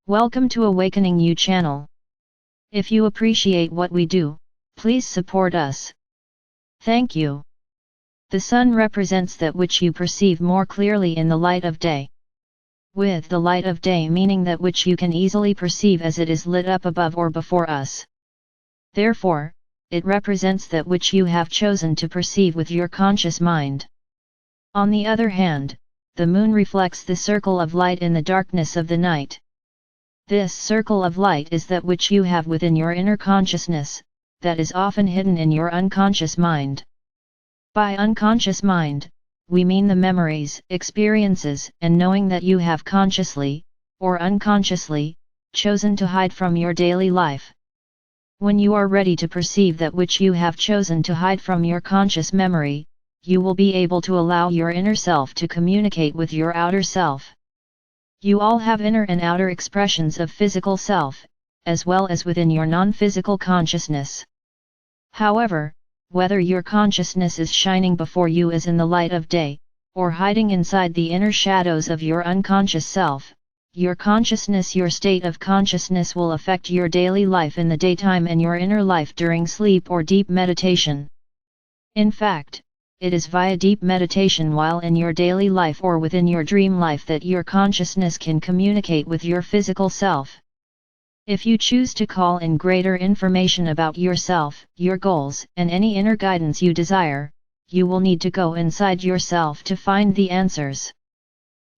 Welcome to Awakening You channel. If you appreciate what we do, please support us. Thank you. The sun represents that which you perceive more clearly in the light of day. With the light of day meaning that which you can easily perceive as it is lit up above or before us. Therefore, it represents that which you have chosen to perceive with your conscious mind. On the other hand, the moon reflects the circle of light in the darkness of the night. This circle of light is that which you have within your inner consciousness, that is often hidden in your unconscious mind. By unconscious mind, we mean the memories, experiences, and knowing that you have consciously, or unconsciously, chosen to hide from your daily life. When you are ready to perceive that which you have chosen to hide from your conscious memory, you will be able to allow your inner self to communicate with your outer self. You all have inner and outer expressions of physical self, as well as within your non-physical consciousness. However, whether your consciousness is shining before you as in the light of day, or hiding inside the inner shadows of your unconscious self, your consciousness, your state of consciousness will affect your daily life in the daytime and your inner life during sleep or deep meditation. In fact, it is via deep meditation while in your daily life or within your dream life that your consciousness can communicate with your physical self. If you choose to call in greater information about yourself, your goals, and any inner guidance you desire, you will need to go inside yourself to find the answers.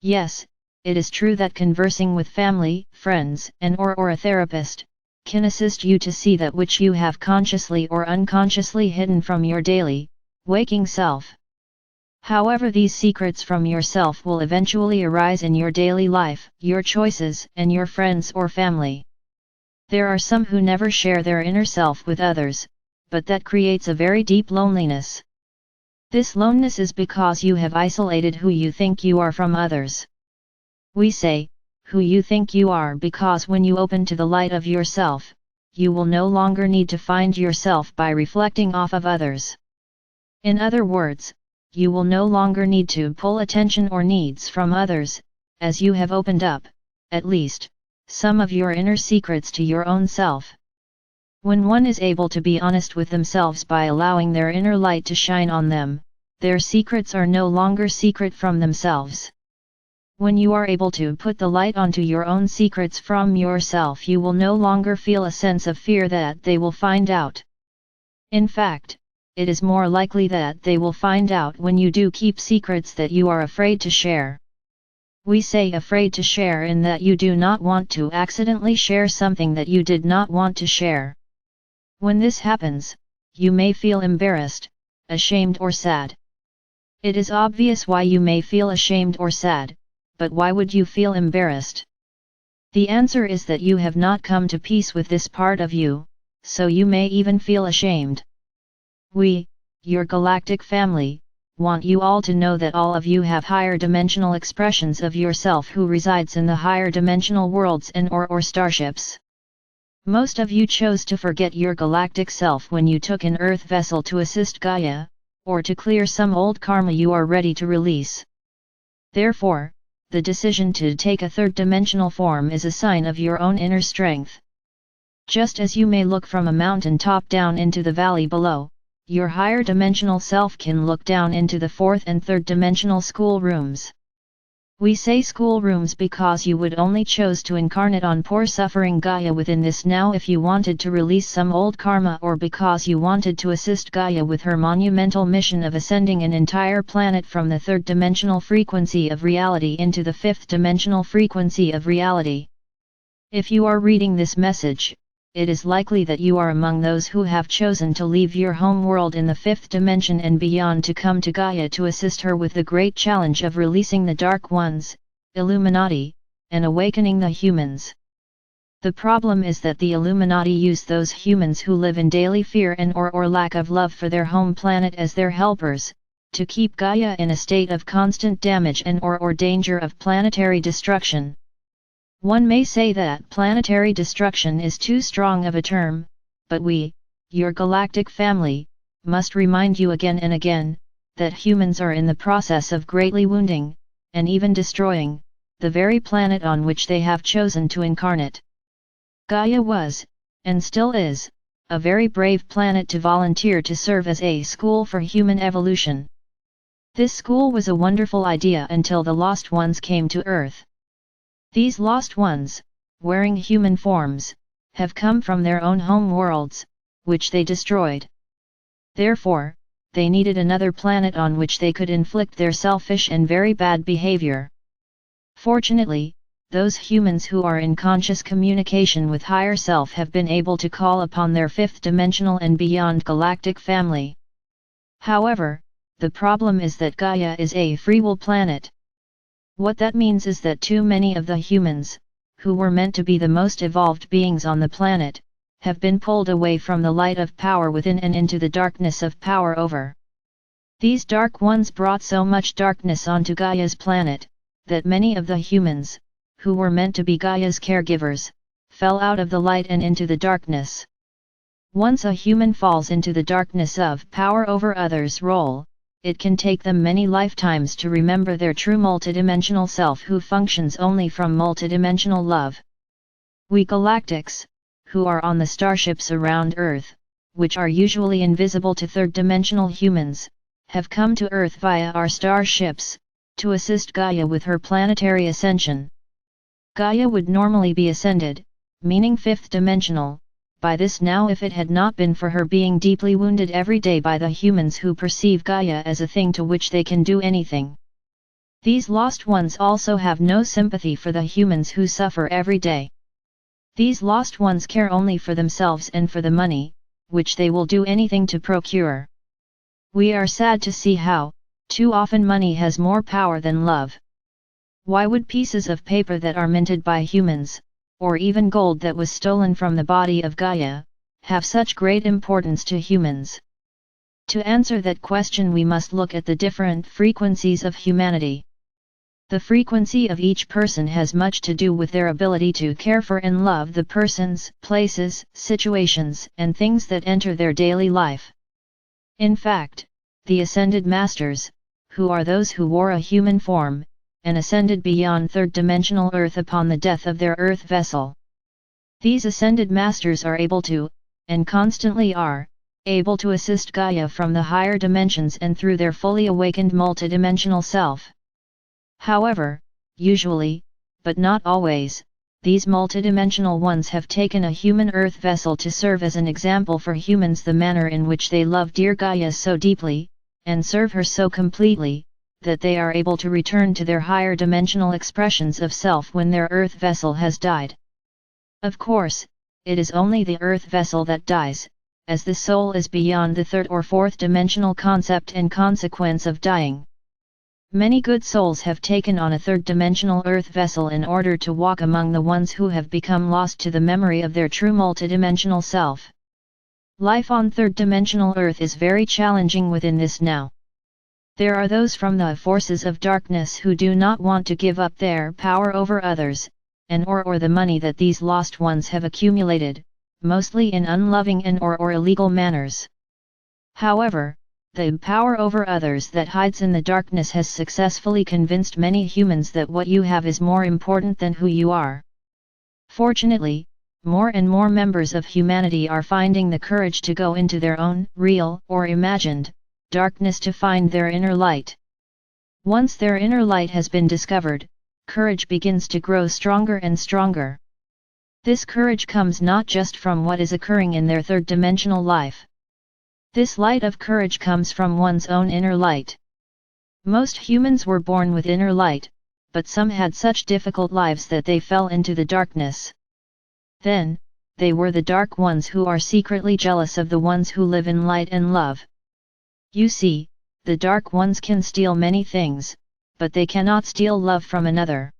Yes, it is true that conversing with family, friends, and/or a therapist can assist you to see that which you have consciously or unconsciously hidden from your daily, waking self. However, these secrets from yourself will eventually arise in your daily life, your choices, and your friends or family. There are some who never share their inner self with others, but that creates a very deep loneliness. This loneliness is because you have isolated who you think you are from others. We say, who you think you are, because when you open to the light of yourself, you will no longer need to find yourself by reflecting off of others. In other words, you will no longer need to pull attention or needs from others, as you have opened up, at least, some of your inner secrets to your own self. When one is able to be honest with themselves by allowing their inner light to shine on them, their secrets are no longer secret from themselves. When you are able to put the light onto your own secrets from yourself, you will no longer feel a sense of fear that they will find out. In fact, it is more likely that they will find out when you do keep secrets that you are afraid to share. We say afraid to share in that you do not want to accidentally share something that you did not want to share. When this happens, you may feel embarrassed, ashamed or sad. It is obvious why you may feel ashamed or sad, but why would you feel embarrassed? The answer is that you have not come to peace with this part of you, so you may even feel ashamed. We, your galactic family, want you all to know that all of you have higher dimensional expressions of yourself who resides in the higher dimensional worlds and/or starships. Most of you chose to forget your galactic self when you took an Earth vessel to assist Gaia, or to clear some old karma you are ready to release. Therefore, the decision to take a third-dimensional form is a sign of your own inner strength. Just as you may look from a mountain top down into the valley below, your higher dimensional self can look down into the fourth and third dimensional school rooms. We say school rooms because you would only chose to incarnate on poor suffering Gaia within this now if you wanted to release some old karma, or because you wanted to assist Gaia with her monumental mission of ascending an entire planet from the third dimensional frequency of reality into the fifth dimensional frequency of reality. If you are reading this message, it is likely that you are among those who have chosen to leave your home world in the fifth dimension and beyond to come to Gaia to assist her with the great challenge of releasing the Dark Ones, Illuminati, and awakening the humans. The problem is that the Illuminati use those humans who live in daily fear and/or lack of love for their home planet as their helpers, to keep Gaia in a state of constant damage and/or danger of planetary destruction. One may say that planetary destruction is too strong of a term, but we, your galactic family, must remind you again and again, that humans are in the process of greatly wounding, and even destroying, the very planet on which they have chosen to incarnate. Gaia was, and still is, a very brave planet to volunteer to serve as a school for human evolution. This school was a wonderful idea until the lost ones came to Earth. These lost ones, wearing human forms, have come from their own home worlds, which they destroyed. Therefore, they needed another planet on which they could inflict their selfish and very bad behavior. Fortunately, those humans who are in conscious communication with higher self have been able to call upon their fifth dimensional and beyond galactic family. However, the problem is that Gaia is a free will planet. What that means is that too many of the humans, who were meant to be the most evolved beings on the planet, have been pulled away from the light of power within and into the darkness of power over. These dark ones brought so much darkness onto Gaia's planet, that many of the humans, who were meant to be Gaia's caregivers, fell out of the light and into the darkness. Once a human falls into the darkness of power over others' role, it can take them many lifetimes to remember their true multidimensional self who functions only from multidimensional love. We galactics, who are on the starships around Earth, which are usually invisible to third-dimensional humans, have come to Earth via our starships, to assist Gaia with her planetary ascension. Gaia would normally be ascended, meaning fifth-dimensional, by this now if it had not been for her being deeply wounded every day by the humans who perceive Gaia as a thing to which they can do anything. These lost ones also have no sympathy for the humans who suffer every day. These lost ones care only for themselves and for the money, which they will do anything to procure. We are sad to see how, too often money has more power than love. Why would pieces of paper that are minted by humans, or even gold that was stolen from the body of Gaia, have such great importance to humans? To answer that question we must look at the different frequencies of humanity. The frequency of each person has much to do with their ability to care for and love the persons, places, situations, and things that enter their daily life. In fact, the ascended masters, who are those who wore a human form, and ascended beyond third-dimensional Earth upon the death of their Earth vessel. These ascended masters are able to, and constantly are, able to assist Gaia from the higher dimensions and through their fully awakened multidimensional self. However, usually, but not always, these multidimensional ones have taken a human Earth vessel to serve as an example for humans the manner in which they love dear Gaia so deeply, and serve her so completely, that they are able to return to their higher dimensional expressions of self when their Earth vessel has died. Of course, it is only the Earth vessel that dies, as the soul is beyond the third or fourth dimensional concept and consequence of dying. Many good souls have taken on a third-dimensional Earth vessel in order to walk among the ones who have become lost to the memory of their true multidimensional self. Life on third-dimensional Earth is very challenging within this now. There are those from the forces of darkness who do not want to give up their power over others, and or the money that these lost ones have accumulated, mostly in unloving and or illegal manners. However, the power over others that hides in the darkness has successfully convinced many humans that what you have is more important than who you are. Fortunately, more and more members of humanity are finding the courage to go into their own, real or imagined, darkness to find their inner light. Once their inner light has been discovered, courage begins to grow stronger and stronger. This courage comes not just from what is occurring in their third-dimensional life. This light of courage comes from one's own inner light. Most humans were born with inner light, but some had such difficult lives that they fell into the darkness. Then, they were the dark ones who are secretly jealous of the ones who live in light and love. You see, the dark ones can steal many things, but they cannot steal love from another.